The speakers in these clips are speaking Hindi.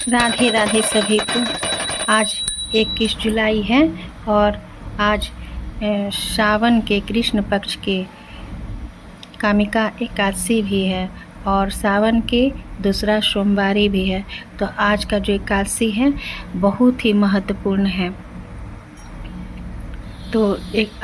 राधे राधे सभी को। आज 21 जुलाई है और आज सावन के कृष्ण पक्ष के कामिका एकादशी भी है और सावन के दूसरा सोमवारी भी है। तो आज का जो एकादशी है बहुत ही महत्वपूर्ण है। तो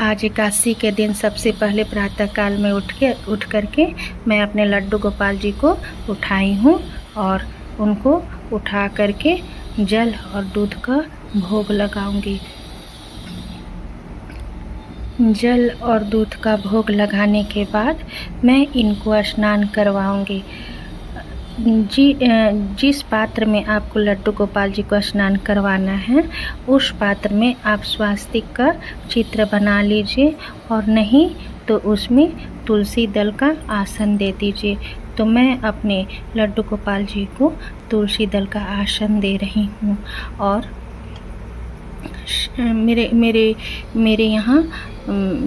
आज एकादशी के दिन सबसे पहले प्रातःकाल में उठ करके मैं अपने लड्डू गोपाल जी को उठाई हूँ और उनको उठा करके जल और दूध का भोग लगाऊंगी। जल और दूध का भोग लगाने के बाद मैं इनको स्नान करवाऊंगी। जिस पात्र में आपको लड्डू गोपाल जी को स्नान करवाना है उस पात्र में आप स्वास्तिक का चित्र बना लीजिए और नहीं तो उसमें तुलसी दल का आसन दे दीजिए। तो मैं अपने लड्डू गोपाल जी को तुलसी दल का आसन दे रही हूँ और मेरे यहाँ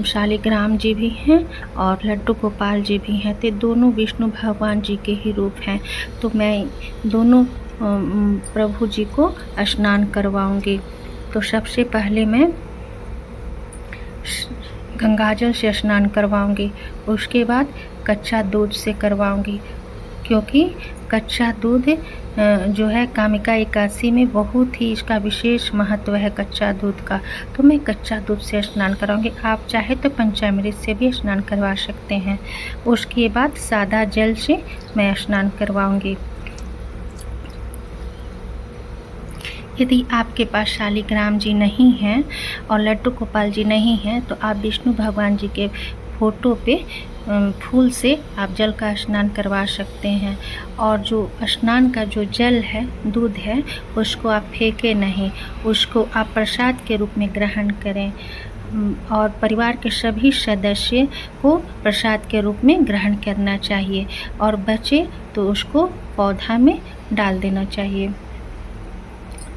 शालिग्राम जी भी हैं और लड्डू गोपाल जी भी हैं। तो दोनों विष्णु भगवान जी के ही रूप हैं। तो मैं दोनों प्रभु जी को स्नान करवाऊंगी। तो सबसे पहले मैं गंगाजल से स्नान करवाऊंगी, उसके बाद कच्चा दूध से करवाऊंगी, क्योंकि कच्चा दूध जो है कामिका एकादशी में बहुत ही इसका विशेष महत्व है कच्चा दूध का। तो मैं कच्चा दूध से स्नान कराऊंगी। आप चाहे तो पंचामृत से भी स्नान करवा सकते हैं। उसके बाद सादा जल से मैं स्नान करवाऊंगी। यदि आपके पास शालिग्राम जी नहीं हैं और लड्डू गोपाल जी नहीं हैं तो आप विष्णु भगवान जी के फोटो पे फूल से आप जल का स्नान करवा सकते हैं। और जो स्नान का जो जल है, दूध है, उसको आप फेंके नहीं, उसको आप प्रसाद के रूप में ग्रहण करें और परिवार के सभी सदस्य को प्रसाद के रूप में ग्रहण करना चाहिए और बचे तो उसको पौधा में डाल देना चाहिए।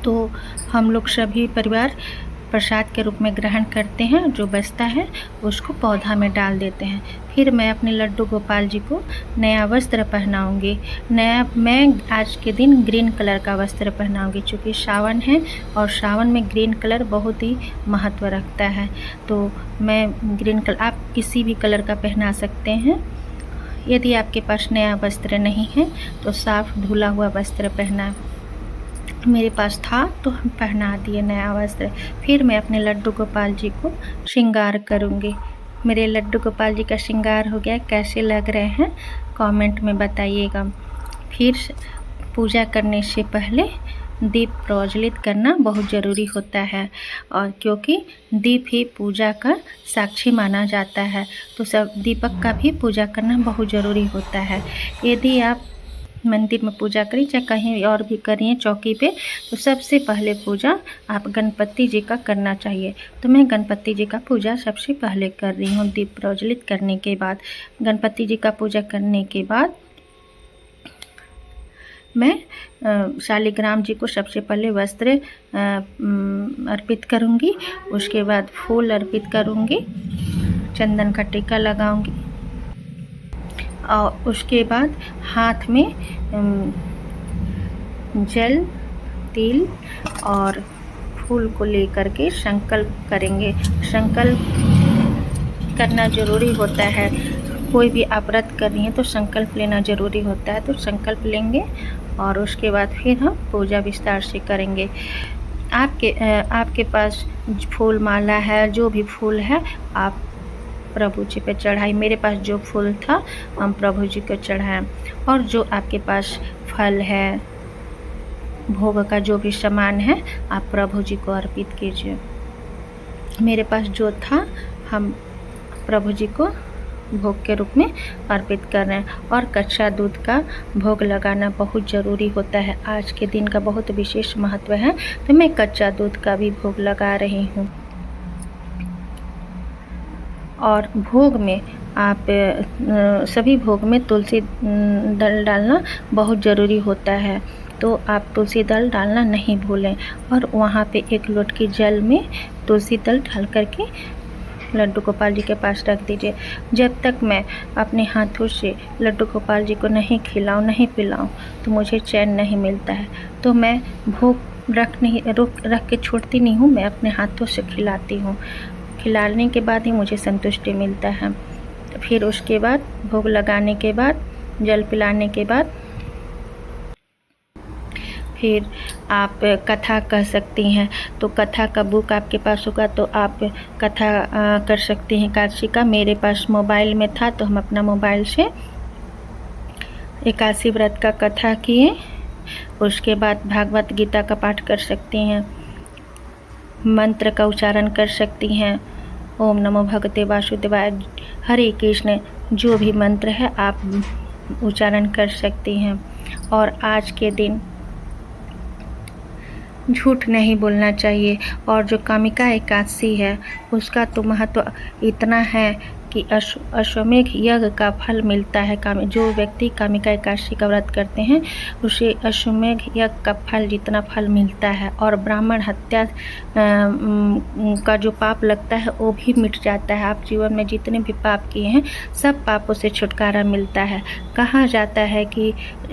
तो हम लोग सभी परिवार प्रसाद के रूप में ग्रहण करते हैं, जो बचता है उसको पौधा में डाल देते हैं। फिर मैं अपने लड्डू गोपाल जी को नया वस्त्र पहनाऊंगी। मैं आज के दिन ग्रीन कलर का वस्त्र पहनाऊंगी, क्योंकि सावन है और सावन में ग्रीन कलर बहुत ही महत्व रखता है। तो मैं ग्रीन कलर, आप किसी भी कलर का पहना सकते हैं। यदि आपके पास नया वस्त्र नहीं है तो साफ धुला हुआ वस्त्र पहना। मेरे पास था तो हम पहना दिए नया वस्त्र। फिर मैं अपने लड्डू गोपाल जी को श्रृंगार करूँगी। मेरे लड्डू गोपाल जी का श्रृंगार हो गया। कैसे लग रहे हैं कमेंट में बताइएगा। फिर पूजा करने से पहले दीप प्रज्वलित करना बहुत ज़रूरी होता है, और क्योंकि दीप ही पूजा का साक्षी माना जाता है, तो सब दीपक का भी पूजा करना बहुत ज़रूरी होता है। यदि आप मंदिर में पूजा करें चाहे कहीं और भी करिए चौकी पे, तो सबसे पहले पूजा आप गणपति जी का करना चाहिए। तो मैं गणपति जी का पूजा सबसे पहले कर रही हूँ। दीप प्रज्वलित करने के बाद, गणपति जी का पूजा करने के बाद मैं शालिग्राम जी को सबसे पहले वस्त्र अर्पित करूँगी। उसके बाद फूल अर्पित करूँगी, चंदन का टीका लगाऊँगी और उसके बाद हाथ में जल, तिल और फूल को लेकर के संकल्प करेंगे। संकल्प करना ज़रूरी होता है। कोई भी आप व्रत कर रही हैं तो संकल्प लेना ज़रूरी होता है। तो संकल्प लेंगे और उसके बाद फिर हम पूजा विस्तार से करेंगे। आपके पास फूल माला है, जो भी फूल है आप प्रभु जी पे चढ़ाई। मेरे पास जो फूल था हम प्रभु जी को चढ़ाएं। और जो आपके पास फल है, भोग का जो भी सामान है, आप प्रभु जी को अर्पित कीजिए। मेरे पास जो था हम प्रभु जी को भोग के रूप में अर्पित कर रहे हैं। और कच्चा दूध का भोग लगाना बहुत ज़रूरी होता है। आज के दिन का बहुत विशेष महत्व है, तो मैं कच्चा दूध का भी भोग लगा रही हूँ। और भोग में आप सभी भोग में तुलसी दल डालना बहुत ज़रूरी होता है। तो आप तुलसी दल डालना नहीं भूलें। और वहाँ पे एक लोटकी जल में तुलसी दल डाल करके लड्डू गोपाल जी के पास रख दीजिए। जब तक मैं अपने हाथों से लड्डू गोपाल जी को नहीं खिलाऊं, नहीं पिलाऊं, तो मुझे चैन नहीं मिलता है। तो मैं भोग रख के छोड़ती नहीं हूँ, मैं अपने हाथों से खिलाती हूँ। खिलाने के बाद ही मुझे संतुष्टि मिलता है। फिर उसके बाद भोग लगाने के बाद, जल पिलाने के बाद फिर आप कथा कह सकती हैं। तो कथा का बुक आपके पास होगा तो आप कथा कर सकती हैं एकादशी का। मेरे पास मोबाइल में था तो हम अपना मोबाइल से एकादशी व्रत का कथा किए। उसके बाद भागवत गीता का पाठ कर सकती हैं, मंत्र का उच्चारण कर सकती हैं। ओम नमो भगवते वासुदेवाय, हरे कृष्ण, जो भी मंत्र है आप उच्चारण कर सकती हैं। और आज के दिन झूठ नहीं बोलना चाहिए। और जो कामिका एकादशी है उसका तो महत्व इतना है कि अश्वमेघ यज्ञ का फल मिलता है। जो व्यक्ति कामिका एकादशी का व्रत करते हैं उसे अश्वमेघ यज्ञ का फल जितना फल मिलता है। और ब्राह्मण हत्या का जो पाप लगता है वो भी मिट जाता है। आप जीवन में जितने भी पाप किए हैं सब पापों से छुटकारा मिलता है। कहा जाता है कि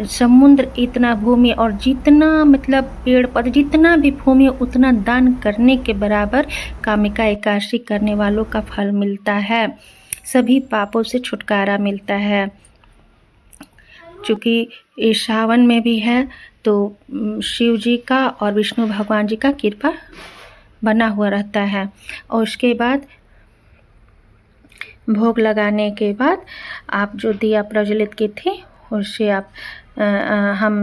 समुद्र इतना भूमि और जितना मतलब पेड़ पौधे जितना भी भूमि उतना दान करने के बराबर कामिका एकादशी करने वालों का फल मिलता है। सभी पापों से छुटकारा मिलता है। चूँकि इस सावन में भी है तो शिव जी का और विष्णु भगवान जी का कृपा बना हुआ रहता है। और उसके बाद भोग लगाने के बाद आप जो दिया प्रज्वलित की थी उससे हम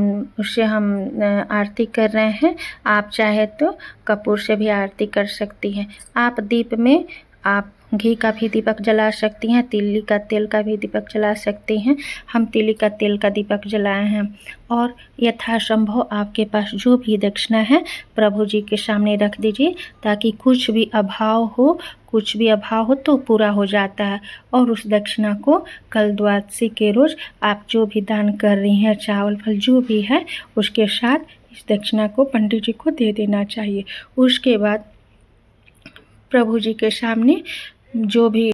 आरती कर रहे हैं। आप चाहे तो कपूर से भी आरती कर सकती हैं। आप दीप में आप घी का भी दीपक जला सकती हैं, तिल्ली का तेल का भी दीपक जला सकती हैं। हम तिल्ली का तेल का दीपक जलाए हैं। और यथासंभव आपके पास जो भी दक्षिणा है प्रभु जी के सामने रख दीजिए, ताकि कुछ भी अभाव हो तो पूरा हो जाता है। और उस दक्षिणा को कल द्वादशी के रोज आप जो भी दान कर रही हैं, चावल फल जो भी है, उसके साथ इस दक्षिणा को पंडित जी को दे देना चाहिए। उसके बाद प्रभु जी के सामने जो भी